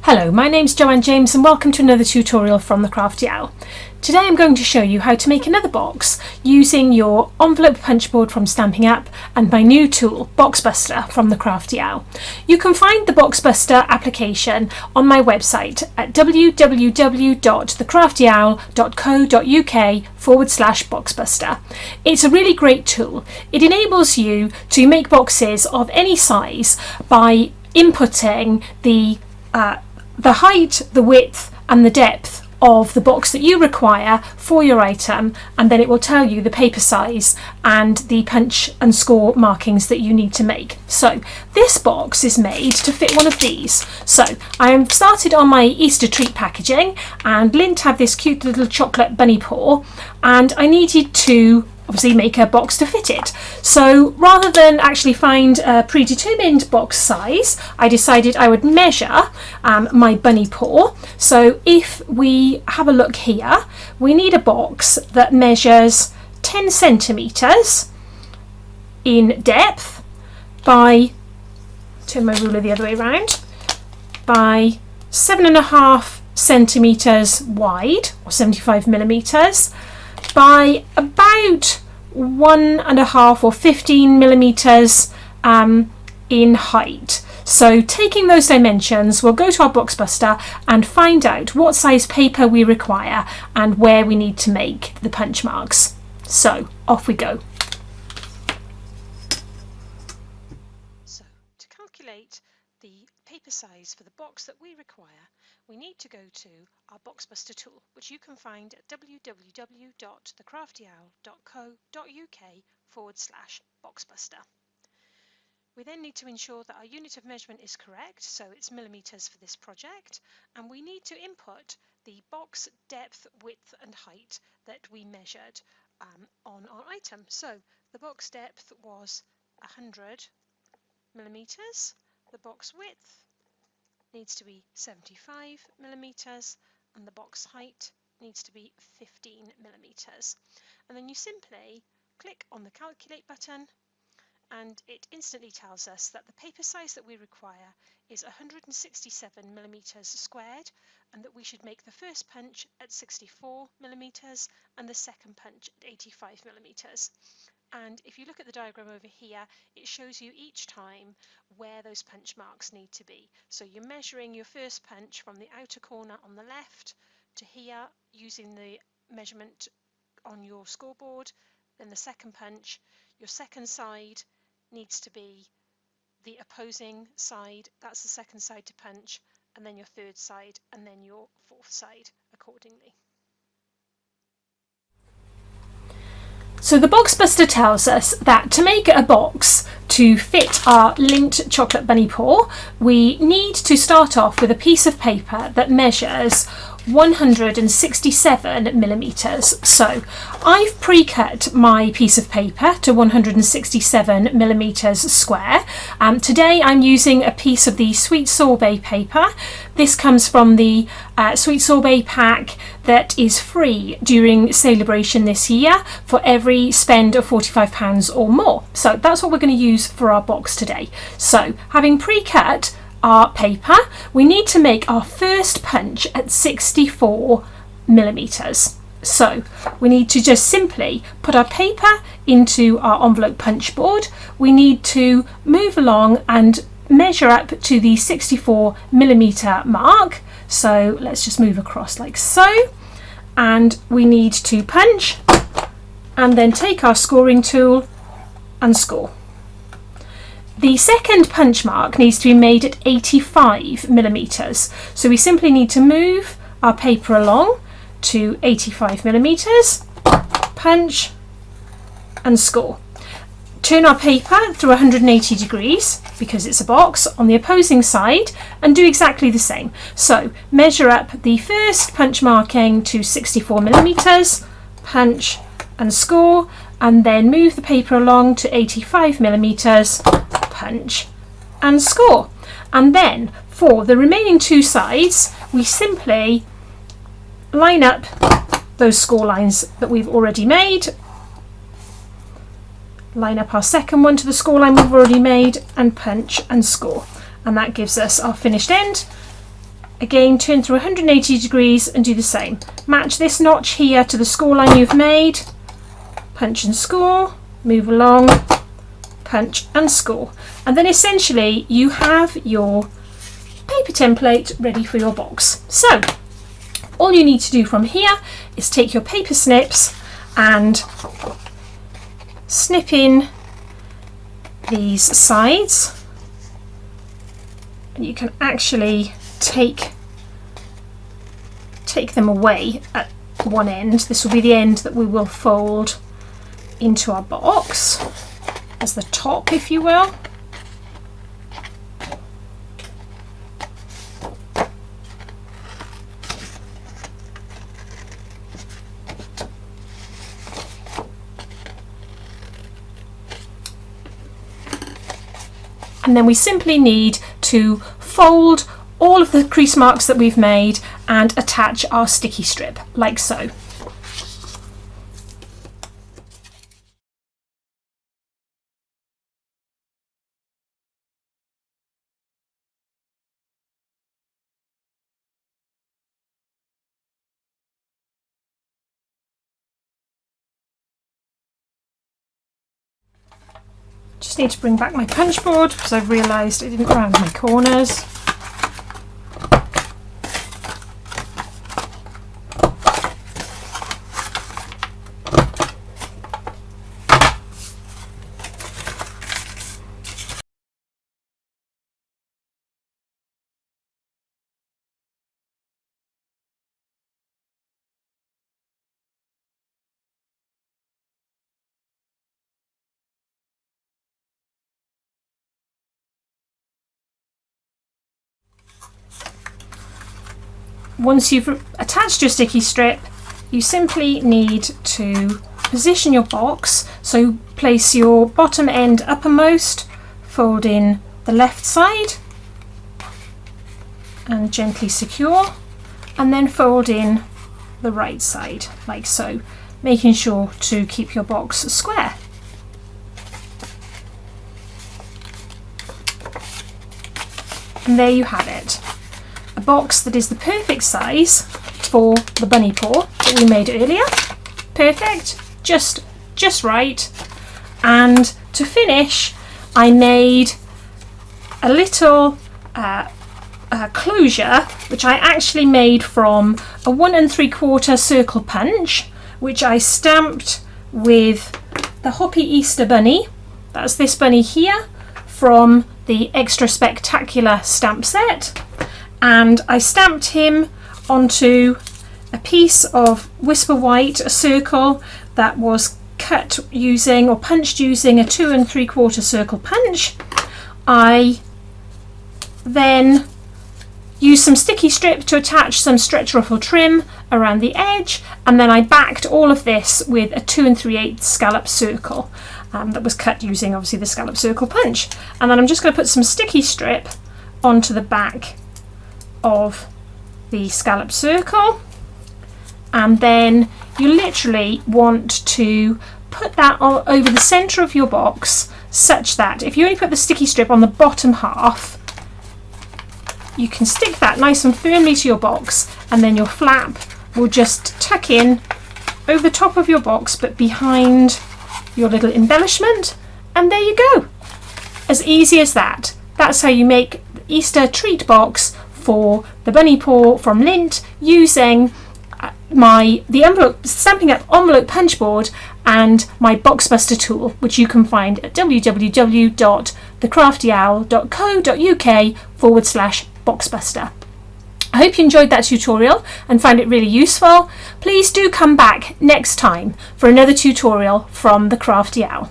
Hello, my name's Joanne James and welcome to another tutorial from the Crafty Owl. Today I'm going to show you how to make another box using your envelope punch board from Stampin app and my new tool, Box Buster from the Crafty Owl. You can find the Box Buster application on my website at www.thecraftyowl.co.uk/boxbuster. It's a really great tool. It enables you to make boxes of any size by inputting the height, the width and the depth of the box that you require for your item, and then it will tell you the paper size and the punch and score markings that you need to make. So this box is made to fit one of these. So I am started on my Easter treat packaging, and Lint had this cute little chocolate bunny paw, and I needed to obviously make a box to fit it. So rather than actually find a predetermined box size, I decided I would measure my bunny paw. So if we have a look here, we need a box that measures 10 centimeters in depth by, turn my ruler the other way around, by 7.5 centimeters wide, or 75 millimeters, by about 1.5 or 15 millimeters in height. So taking those dimensions, we'll go to our Box Buster and find out what size paper we require and where we need to make the punch marks. So off we go. So to calculate the paper size for the box that we require, we need to go to our Box Buster tool, which you can find at www.thecraftyowl.co.uk/boxbuster. We then need to ensure that our unit of measurement is correct, so it's millimeters for this project, and we need to input the box depth, width and height that we measured on our item. So the box depth was 100 millimeters, the box width needs to be 75 millimeters, and the box height needs to be 15 millimeters. And then you simply click on the calculate button, and it instantly tells us that the paper size that we require is 167 millimeters squared, and that we should make the first punch at 64 millimeters and the second punch at 85 millimeters. And if you look at the diagram over here, it shows you each time where those punch marks need to be. So you're measuring your first punch from the outer corner on the left to here using the measurement on your scoreboard. Then the second punch, your second side needs to be the opposing side, that's the second side to punch, and then your third side, and then your fourth side accordingly. So the Box Buster tells us that to make a box to fit our Lint chocolate bunny paw, we need to start off with a piece of paper that measures 167 millimeters. So I've pre-cut my piece of paper to 167 millimeters square. Today I'm using a piece of the Sweet Sorbet paper. This comes from the Sweet Sorbet pack that is free during Celebration this year for every spend of £45 or more. So that's what we're going to use for our box today. So having pre-cut our paper, we need to make our first punch at 64 millimeters. So we need to just simply put our paper into our envelope punch board. We need to move along and measure up to the 64 millimeter mark. So let's just move across like so, and we need to punch and then take our scoring tool and score. The second punch mark needs to be made at 85 millimeters. So we simply need to move our paper along to 85 millimeters, punch and score. Turn our paper through 180 degrees because it's a box on the opposing side and do exactly the same. So measure up the first punch marking to 64 millimeters, punch and score, and then move the paper along to 85 millimeters, punch and score. And then for the remaining two sides, we simply line up those score lines that we've already made, line up our second one to the score line we've already made, and punch and score. And that gives us our finished end. Again, turn through 180 degrees and do the same. Match this notch here to the score line you've made. Punch and score, move along, punch and score. And then essentially you have your paper template ready for your box. So all you need to do from here is take your paper snips and snip in these sides. And you can actually take them away at one end. This will be the end that we will fold into our box as the top, if you will. And then we simply need to fold all of the crease marks that we've made and attach our sticky strip like so. Just need to bring back my punch board because I've realised I didn't round my corners. Once you've attached your sticky strip, you simply need to position your box. So place your bottom end uppermost, fold in the left side and gently secure, and then fold in the right side like so, making sure to keep your box square. And there you have it. A box that is the perfect size for the bunny paw that we made earlier. Perfect, just right. And to finish, I made a little closure, which I actually made from a 1 3/4 circle punch, which I stamped with the Hoppy Easter bunny. That's this bunny here from the Extra Spectacular stamp set. And I stamped him onto a piece of Whisper White, a circle that was cut using or punched using a 2 3/4 circle punch. I then used some sticky strip to attach some stretch ruffle trim around the edge, and then I backed all of this with a 2 3/8 scallop circle that was cut using obviously the scallop circle punch. And then I'm just going to put some sticky strip onto the back of the scallop circle, and then you literally want to put that over the center of your box such that if you only put the sticky strip on the bottom half, you can stick that nice and firmly to your box, and then your flap will just tuck in over the top of your box but behind your little embellishment, and there you go. As easy as that. That's how you make the Easter treat box for the bunny paw from Lint using the envelope Stampin' Up envelope punch board and my box buster tool, which you can find at www.thecraftyowl.co.uk/boxbuster. I hope you enjoyed that tutorial and found it really useful. Please do come back next time for another tutorial from the Crafty Owl.